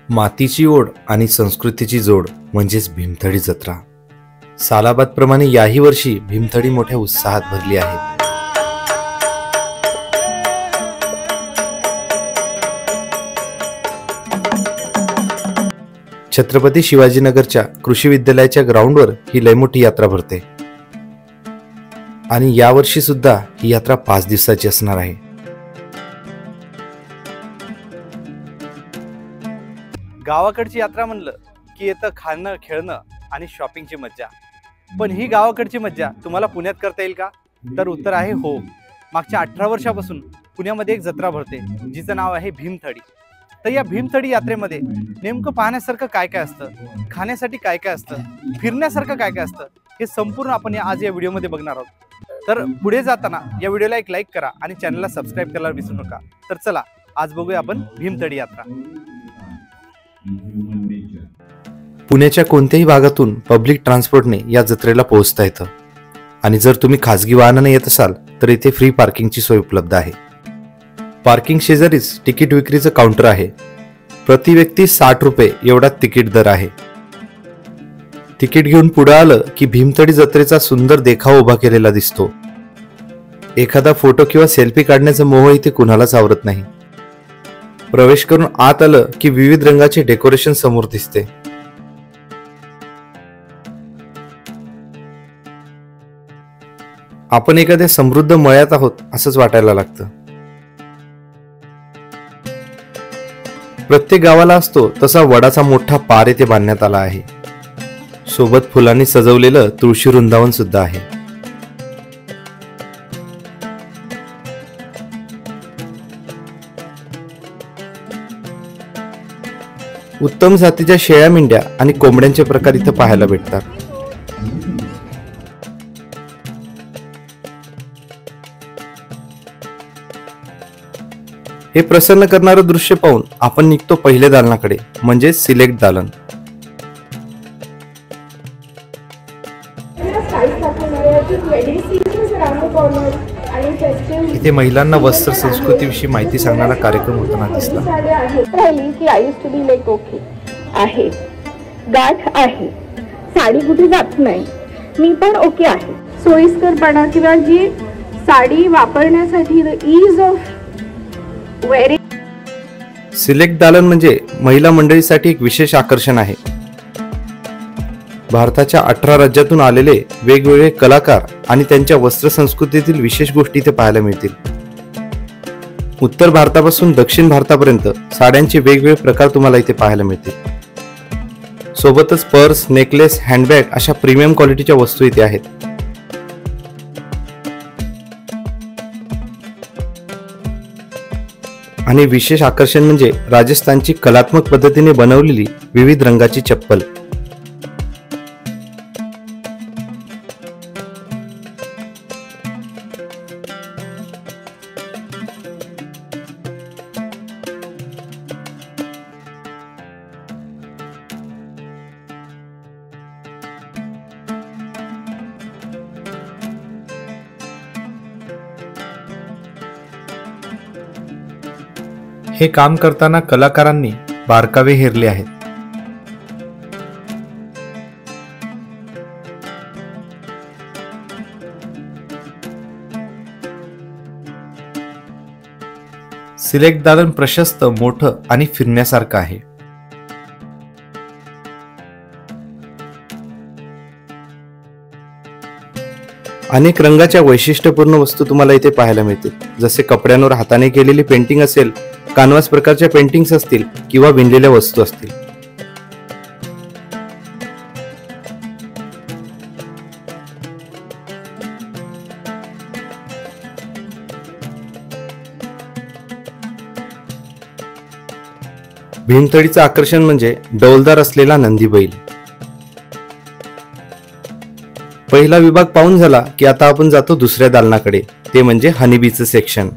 मातीची ओढ आणि संस्कृतीची जोड म्हणजेच भीमथडी जत्रा. सालाबादप्रमाणे याही वर्षी भीमथडी मोठ्या उत्साहात भरली आहे. छत्रपती शिवाजीनगरच्या कृषी विद्यालयाच्या ग्राउंडवर ही लय मोठी यात्रा भरते आणि यावर्षी सुद्धा ही यात्रा 5 दिवसाची असणार आहे. गावाकडची यात्रा म्हणलं की येतं खाणं, खेळणं आणि शॉपिंगची मज्जा. पण ही गावाकडची मज्जा तुम्हाला पुण्यात करता येईल का? तर उत्तर आहे हो. मागच्या 18 वर्षापासून पुण्यामध्ये एक जत्रा भरते जिचं नाव आहे भीमथडी. तर या भीमथडी यात्रेमध्ये नेमकं पाहण्यासारखं काय काय असतं, खाण्यासाठी काय काय असतं, फिरण्यासारखं काय काय असतं, हे संपूर्ण आपण आज या व्हिडिओमध्ये बघणार आहोत. तर पुढे जाताना या व्हिडिओला एक लाईक करा आणि चॅनलला सबस्क्राईब करायला विसरू नका. तर चला आज बघूया आपण भीमथडी यात्रा. पुण्याच्या कोणत्याही भागातून पब्लिक ट्रान्सपोर्टने या जत्रेला पोहोचता येतं आणि जर तुम्ही खासगी वाहनाने येत असाल तर इथे फ्री पार्किंगची सोय उपलब्ध आहे. पार्किंग शेजारीच तिकीट विक्रीचं काउंटर आहे. प्रति व्यक्ती 60 रुपये एवढा तिकीट दर आहे. तिकीट घेऊन पुढे आलं की भीमथडी जत्रेचा सुंदर देखाव उभा केलेला दिसतो. एखादा फोटो किंवा सेल्फी काढण्याचा मोह इथे कुणालाच आवरत नाही. प्रवेश करून आत आलं की विविध रंगाचे डेकोरेशन समोर दिसते. आपण एखाद्या समृद्ध मळ्यात आहोत असंच वाटायला लागतं. प्रत्येक गावाला असतो तसा वडाचा मोठा पार येथे बांधण्यात आला आहे. सोबत फुलांनी सजवलेलं तुळशी वृंदावन सुद्धा आहे. उत्तम जातीच्या शेळ्या, मेंढ्या आणि कोंबड्यांचे प्रकार इथं पाहायला भेटतात. हे प्रसन्न करणारं दृश्य पाहून आपण निघतो पहिल्या दालनाकडे, म्हणजे सिलेक्ट दालन. इथे महिलांना वस्त्र संस्कृतीविषयी माहिती सांगणारा कार्यक्रम होताना दिसला. आहे गाठ आहे, साडी कुठे जात नाही, मी पण ओके आहे. सोयीस्करपणा किंवा जी साडी वापरण्यासाठी ईज ऑफ वेअरिंग. सिलेक्ट दालन म्हणजे महिला मंडळीसाठी एक विशेष आकर्षण आहे. भारताच्या 18 राज्यातून आलेले वेगवेगळे कलाकार आणि त्यांच्या वस्त्र संस्कृतीतील विशेष गोष्टी इथे पाहायला मिळतील. उत्तर भारतापासून दक्षिण भारतापर्यंत साड्यांचे वेगवेगळे प्रकार तुम्हाला इथे पाहायला मिळतील. सोबतच पर्स, नेकलेस, हँडबॅग अशा प्रीमियम क्वालिटीच्या वस्तू इथे आहेत. आणि विशेष आकर्षण म्हणजे राजस्थानची कलात्मक पद्धतीने बनवलेली विविध रंगाची चप्पल. हे काम करताना कलाकारांनी बारकावे हेरले आहेत. सिलेक्ट दालन प्रशस्त, मोठं आणि फिरण्यासारखं आहे. अनेक रंगाच्या वैशिष्ट्यपूर्ण वस्तू तुम्हाला इथे पाहायला मिळतील, जसे कपड्यांवर हाताने केलेली पेंटिंग असेल, कॅनव्हास प्रकारच्या पेंटिंग्स असतील किंवा विणलेल्या वस्तू असतील. भीमथडीचं आकर्षण म्हणजे डौलदार असलेला नंदी बैल. पहिला विभाग पाहून झाला की आता आपण जातो दुसऱ्या दालनाकडे, ते म्हणजे हनीबीचं सेक्शन.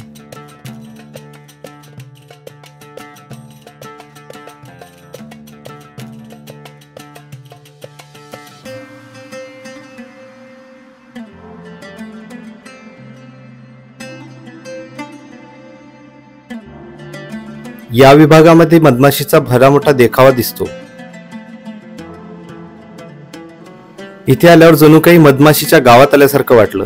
या विभागामध्ये मधमाशीचा भला मोठा देखावा दिसतो. इथे आल्यावर जणू काही मधमाशीच्या गावात आल्यासारखं वाटलं.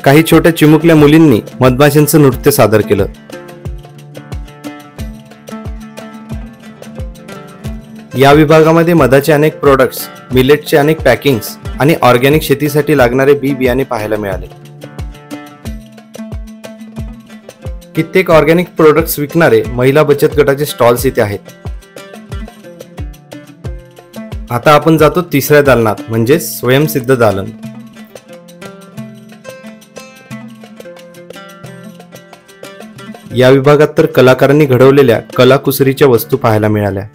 काही छोट्या चिमुकल्या मुलींनी मधमाशांचं नृत्य सादर केलं. या विभागामध्ये मधाचे अनेक प्रोडक्ट्स, मिलेटचे अनेक पॅकिंग्स आणि ऑर्गॅनिक शेतीसाठी लागणारे बी बियाणे पाहायला मिळाले. कित्येक ऑर्गॅनिक प्रोडक्ट्स विकणारे महिला बचत गटाचे स्टॉल्स इथे आहेत. आता आपण जातो तिसऱ्या दालनात, म्हणजे स्वयंसिद्ध दालन. या विभागात तर कलाकारांनी घडवलेल्या कलाकुसरीच्या वस्तू पाहायला मिळाल्या.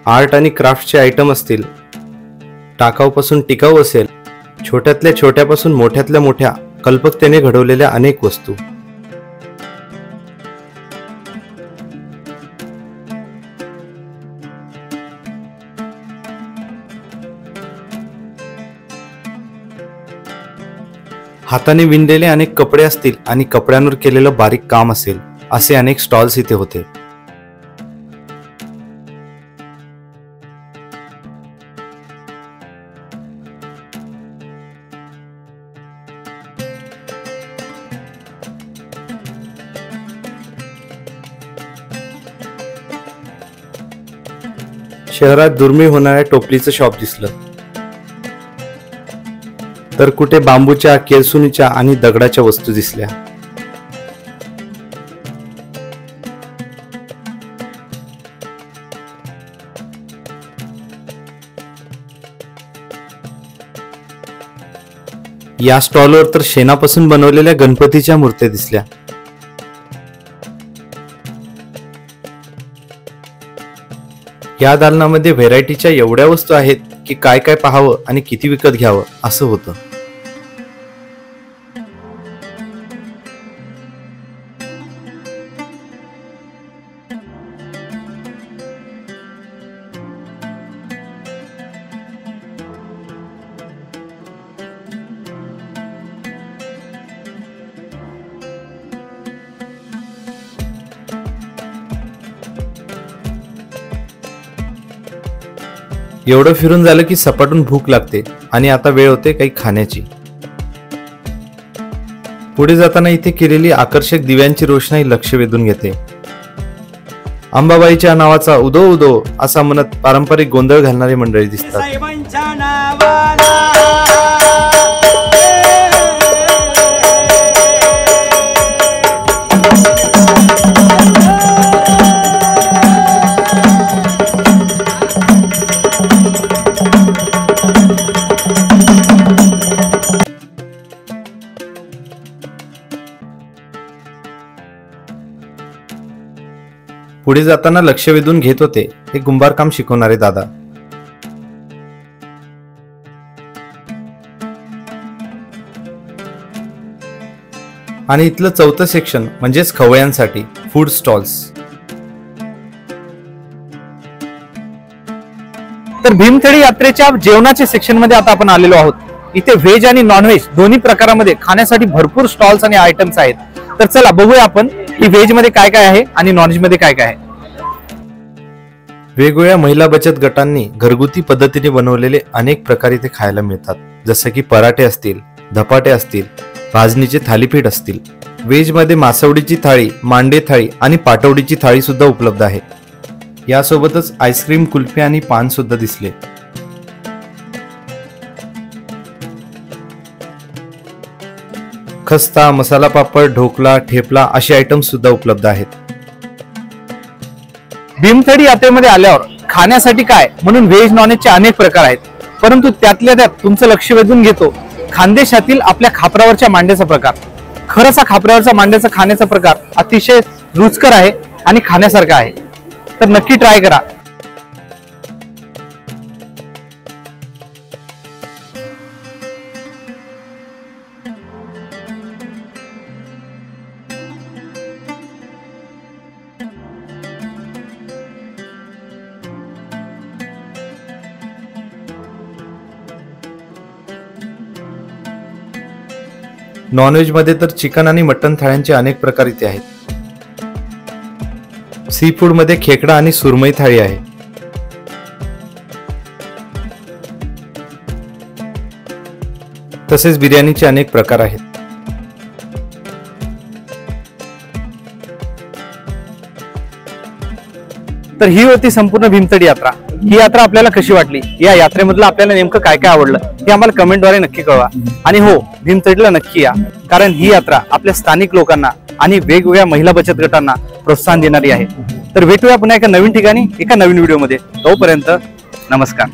आर्ट आणि क्राफ्टचे आयटम असतील, टाकाऊपासून टिकाऊ असेल, छोट्यातल्या छोट्यापासून मोठ्यातल्या मोठ्या कल्पकतेने घडवलेल्या अनेक वस्तू. हाताने विणलेले अनेक कपडे असतील आणि कपड्यांवर केलेलं बारीक काम असेल, असे अनेक स्टॉल्स इथे होते. शहरात दुर्मिळ होणाऱ्या टोपलीचं शॉप दिसलं, तर कुठे बांबूच्या, केळसुनीच्या आणि दगडाच्या वस्तू दिसल्या. या स्टॉलवर तर शेणापासून बनवलेल्या गणपतीच्या मूर्त्या दिसल्या. या दालनामध्ये व्हेरायटीच्या एवढ्या वस्तू आहेत की काय काय पाहावं आणि किती विकत घ्यावं असं होतं. एवढं फिरून झालं की सपाटून भूक लागते आणि आता वेळ होते काही खाण्याची. पुढे जाताना इथे केलेली आकर्षक दिव्यांची रोषणाई लक्ष वेधून घेते. अंबाबाईच्या नावाचा उदो उदो असा म्हणत पारंपरिक गोंधळ घालणारी मंडळी दिसतात. पुढे जाताना लक्ष वेधून घेत होते हे कुंभारकाम शिकवणारे दादा. आणि इथलं चौथं सेक्शन म्हणजेच खवयांसाठी फूड स्टॉल्स. तर भीमथडी यात्रेच्या जेवणाच्या सेक्शन मध्ये आता आपण आलेलो आहोत. इथे व्हेज आणि नॉनव्हेज दोन्ही प्रकारामध्ये खाण्यासाठी भरपूर स्टॉल्स आणि आयटम्स आहेत. तर चला बघूया आपण की व्हेज मध्ये काय काय आहे आणि नॉनव्हेज मध्ये काय काय आहे. वेगवेगळ्या महिला बचत गटांनी घरगुती पद्धतीने बनवलेले अनेक प्रकार इथे खायला मिळतात. जसं की पराठे असतील, धपाटे असतील, भाजणीचे थालीपीठ असतील. व्हेज मध्ये मासवडीची थाळी, मांडे थाळी आणि पाटवडीची थाळी सुद्धा उपलब्ध आहे. यासोबतच आईस्क्रीम, कुल्फी आणि पान सुद्धा दिसले. खस्ता, मसाला पापड, ढोकला, ठेपला असे आयटम सुद्धा उपलब्ध आहेत. भीमथडी यात्रेमध्ये आल्यावर खाण्यासाठी काय म्हणून व्हेज नॉनव्हेजचे अनेक प्रकार आहेत. परंतु त्यातल्या त्यात तुमचं लक्ष वेधून घेतो खानदेशातील आपल्या खापरावरच्या मांड्याचा प्रकार. खरंच हा खापरावरचा मांड्याचा खाण्याचा प्रकार अतिशय रुचकर आहे आणि खाण्यासारखा आहे. तर नक्की ट्राय करा. नॉनव्हेजमध्ये तर चिकन आणि मटण थाळ्यांचे अनेक प्रकार इथे आहेत. सी फूडमध्ये खेकडा आणि सुरमई थाळी आहे. तसेच बिर्याणीचे अनेक प्रकार आहेत. तर ही होती संपूर्ण भीमतडी यात्रा. ही यात्रा आपल्याला कशी वाटली, या यात्रेमधलं आपल्याला नेमकं काय काय आवडलं हे आम्हाला कमेंटद्वारे नक्की कळवा. आणि हो, भीमतडीला नक्की या, कारण ही यात्रा आपल्या स्थानिक लोकांना आणि वेगवेगळ्या महिला बचत गटांना प्रोत्साहन देणारी आहे. तर भेटूया पुन्हा एका नवीन ठिकाणी एका नवीन व्हिडिओमध्ये. तोपर्यंत नमस्कार.